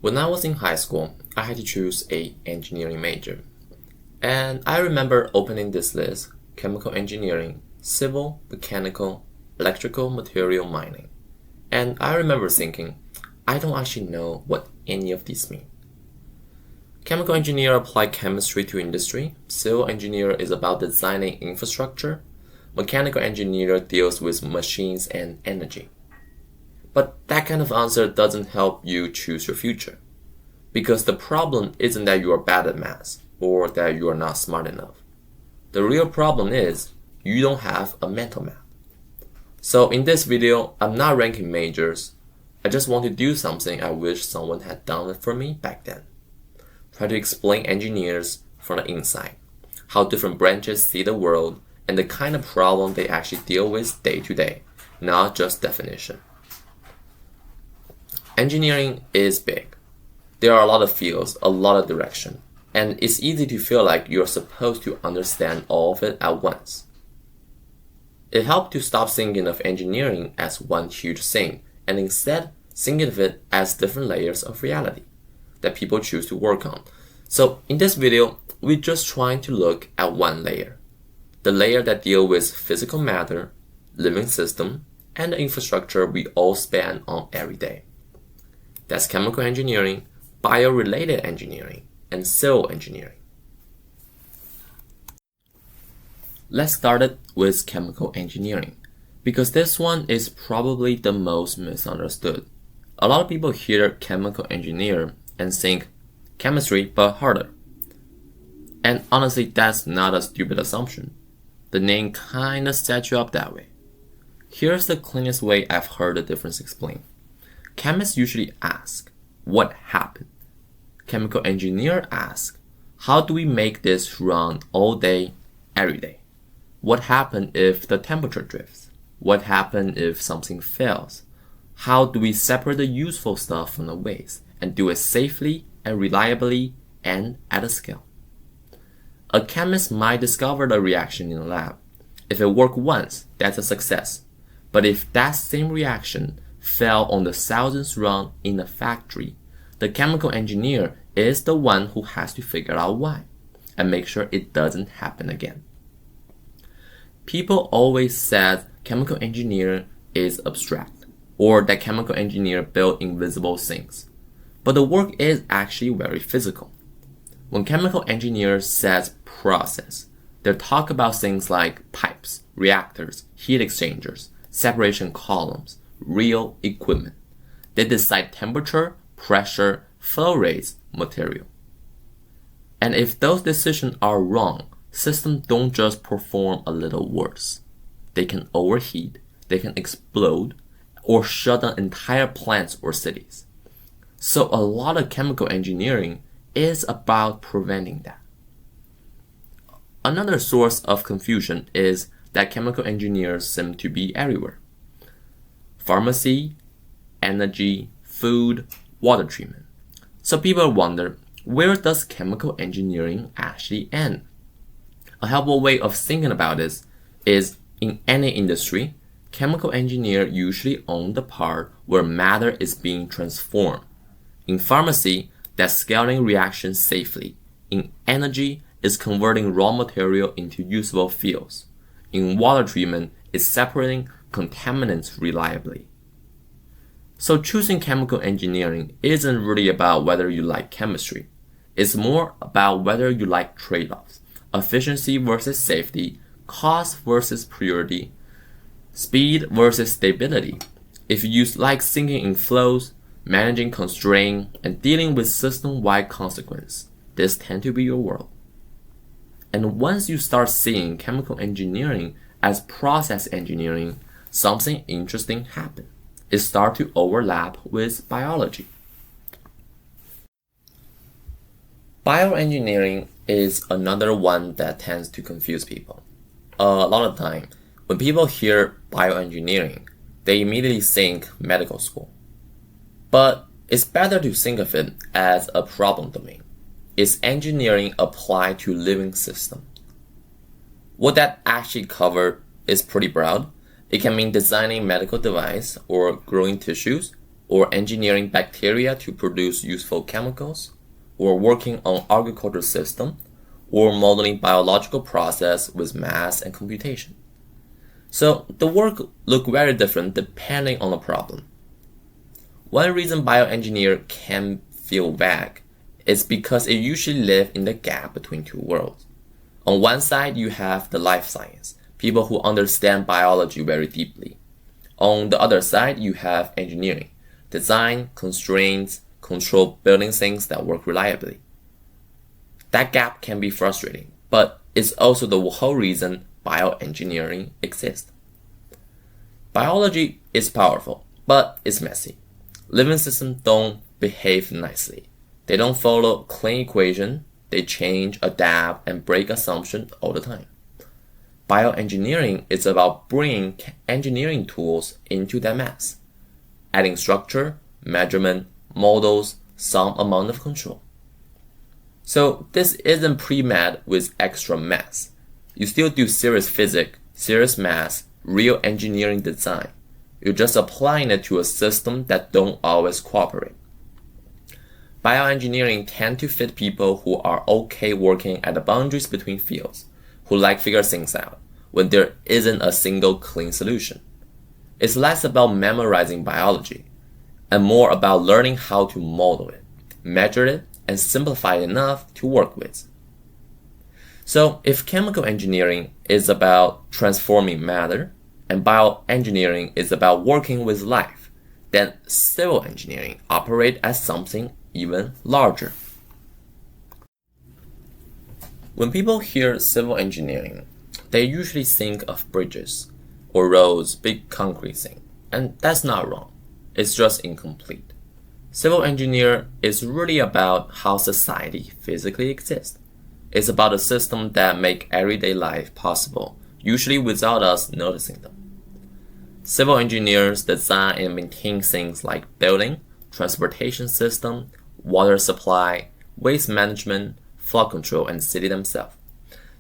When I was in high school, I had to choose a engineering major. And I remember opening this list: chemical engineering, civil, mechanical, electrical, material mining. And I remember thinking, I don't actually know what any of these mean. Chemical engineer apply chemistry to industry, civil engineer is about designing infrastructure, mechanical engineer deals with machines and energy. But that kind of answer doesn't help you choose your future. Because the problem isn't that you are bad at math or that you are not smart enough. The real problem is you don't have a mental map. So in this video, I'm not ranking majors. I just want to do something I wish someone had done it for me back then. Try to explain engineers from the inside, how different branches see the world, and the kind of problem they actually deal with day to day, not just definition. Engineering is big. There are a lot of fields, a lot of direction, and it's easy to feel like you're supposed to understand all of it at once. It helped to stop thinking of engineering as one huge thing and instead thinking of it as different layers of reality that people choose to work on. So in this video, we're just trying to look at one layer, the layer that deals with physical matter, living system, and the infrastructure we all spend on every day. That's chemical engineering, bio-related engineering, and civil engineering. Let's start it with chemical engineering, because this one is probably the most misunderstood. A lot of people hear chemical engineer and think chemistry but harder. And honestly, that's not a stupid assumption. The name kinda sets you up that way. Here's the cleanest way I've heard the difference explained. Chemists usually ask, what happened? Chemical engineer asks, how do we make this run all day, every day? What happens if the temperature drifts? What happens if something fails? How do we separate the useful stuff from the waste and do it safely and reliably and at a scale? A chemist might discover the reaction in the lab. If it worked once, that's a success. But if that same reaction fell on the thousandth run in a factory, the chemical engineer is the one who has to figure out why and make sure it doesn't happen again. People always said chemical engineer is abstract, or that chemical engineer build invisible things. But the work is actually very physical. When chemical engineers says process, they talk about things like pipes, reactors, heat exchangers, separation columns, real equipment. They decide temperature, pressure, flow rates, material. And if those decisions are wrong, systems don't just perform a little worse. They can overheat, they can explode, or shut down entire plants or cities. So a lot of chemical engineering is about preventing that. Another source of confusion is that chemical engineers seem to be everywhere. Pharmacy, energy, food, water treatment. So people wonder, where does chemical engineering actually end? A helpful way of thinking about this is in any industry, chemical engineer usually own the part where matter is being transformed. In pharmacy, that's scaling reactions safely. In energy, it's converting raw material into usable fuels. In water treatment, it's separating contaminants reliably. So choosing chemical engineering isn't really about whether you like chemistry. It's more about whether you like trade-offs. Efficiency versus safety, cost versus purity, speed versus stability. If you like thinking in flows, managing constraint, and dealing with system-wide consequence, this tends to be your world. And once you start seeing chemical engineering as process engineering, something interesting happens. It starts to overlap with biology. Bioengineering is another one that tends to confuse people. A lot of time, when people hear bioengineering, they immediately think medical school. But it's better to think of it as a problem domain. It's engineering applied to living systems. What that actually covers is pretty broad. It can mean designing medical device or growing tissues, or engineering bacteria to produce useful chemicals, or working on agricultural system, or modeling biological process with math and computation. So the work look very different depending on the problem. One reason bioengineer can feel vague is because it usually lives in the gap between two worlds. On one side, you have the life science, people who understand biology very deeply. On the other side, you have engineering, design, constraints, control building things that work reliably. That gap can be frustrating, but it's also the whole reason bioengineering exists. Biology is powerful, but it's messy. Living systems don't behave nicely. They don't follow clean equation. They change, adapt, and break assumptions all the time. Bioengineering is about bringing engineering tools into that mess, adding structure, measurement, models, some amount of control. So this isn't pre-med with extra math. You still do serious physics, serious math, real engineering design. You're just applying it to a system that don't always cooperate. Bioengineering tend to fit people who are okay working at the boundaries between fields, who like figure things out when there isn't a single clean solution. It's less about memorizing biology and more about learning how to model it, measure it, and simplify it enough to work with. So if chemical engineering is about transforming matter and bioengineering is about working with life, then civil engineering operates as something even larger. When people hear civil engineering, they usually think of bridges or roads, big concrete thing, and that's not wrong. It's just incomplete. Civil engineer is really about how society physically exists. It's about a system that make everyday life possible, usually without us noticing them. Civil engineers design and maintain things like building, transportation system, water supply, waste management, flood control, and city themselves.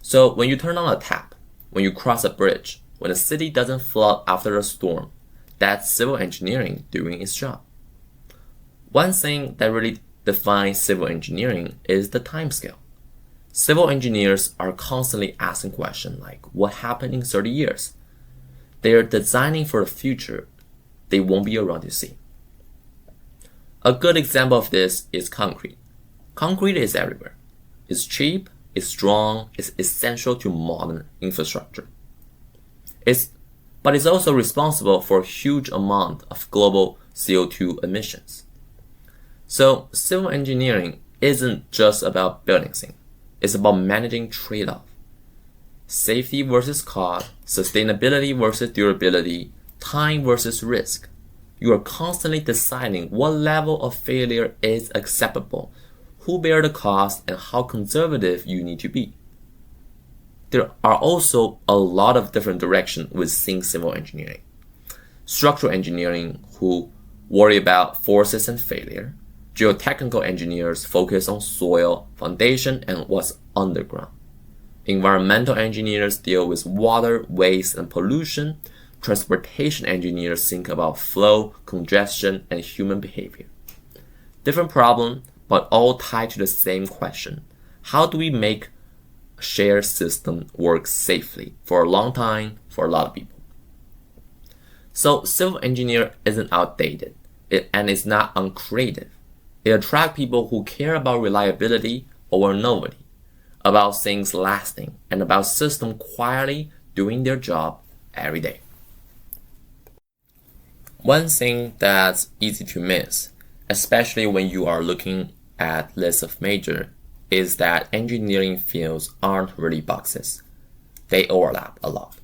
So when you turn on a tap, when you cross a bridge, when a city doesn't flood after a storm, that's civil engineering doing its job. One thing that really defines civil engineering is the timescale. Civil engineers are constantly asking questions like, what happened in 30 years? They are designing for the future they won't be around to see. A good example of this is concrete. Concrete is everywhere. It's cheap, it's strong, it's essential to modern infrastructure. But it's also responsible for a huge amount of global CO2 emissions. So civil engineering isn't just about building things. It's about managing trade-off. Safety versus cost, sustainability versus durability, time versus risk. You are constantly deciding what level of failure is acceptable, who bears the cost, and how conservative you need to be. There are also a lot of different directions within civil engineering. Structural engineering, who worry about forces and failure. Geotechnical engineers focus on soil, foundation, and what's underground. Environmental engineers deal with water, waste, and pollution. Transportation engineers think about flow, congestion, and human behavior. Different problem, but all tied to the same question. How do we make a shared system work safely for a long time for a lot of people? So civil engineer isn't outdated, and it's not uncreative. It attracts people who care about reliability over novelty, about things lasting, and about system quietly doing their job every day. One thing that's easy to miss, especially when you are looking at lists of major, is that engineering fields aren't really boxes. They overlap a lot.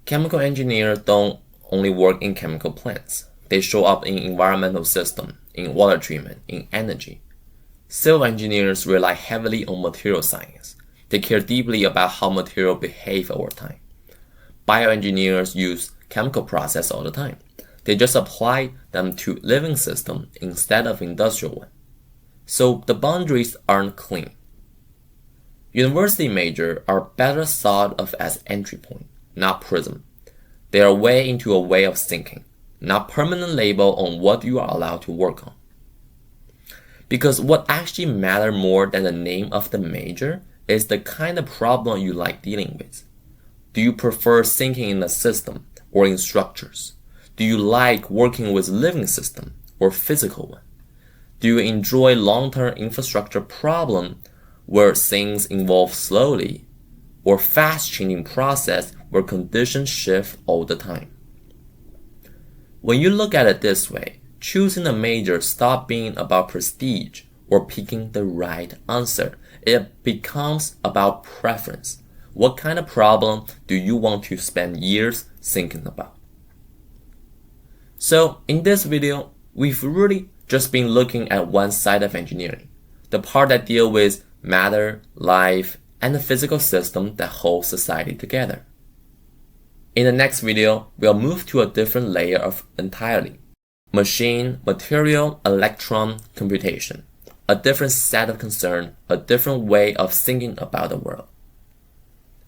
Chemical engineers don't only work in chemical plants. They show up in environmental systems, in water treatment, in energy. Civil engineers rely heavily on material science. They care deeply about how materials behave over time. Bioengineers use chemical process all the time. They just apply them to living systems instead of industrial ones. So the boundaries aren't clean. University majors are better thought of as entry point, not prism. They are a way into a way of thinking. not permanent label on what you are allowed to work on. Because what actually matters more than the name of the major is the kind of problem you like dealing with. Do you prefer thinking in a system or in structures? Do you like working with living system or physical one? Do you enjoy long-term infrastructure problem where things evolve slowly, or fast-changing process where conditions shift all the time? When you look at it this way, choosing a major stops being about prestige or picking the right answer. It becomes about preference. What kind of problem do you want to spend years thinking about? So in this video, we've really just been looking at one side of engineering, the part that deals with matter, life, and the physical system that holds society together. In the next video, we'll move to a different layer of entirely. Machine, material, electron, computation. A different set of concern, a different way of thinking about the world.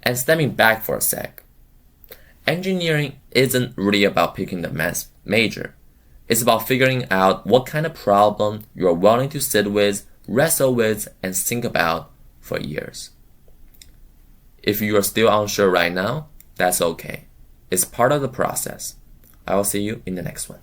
And stepping back for a sec, engineering isn't really about picking the major. It's about figuring out what kind of problem you're willing to sit with, wrestle with, and think about for years. If you are still unsure right now, that's okay. It's part of the process. I will see you in the next one.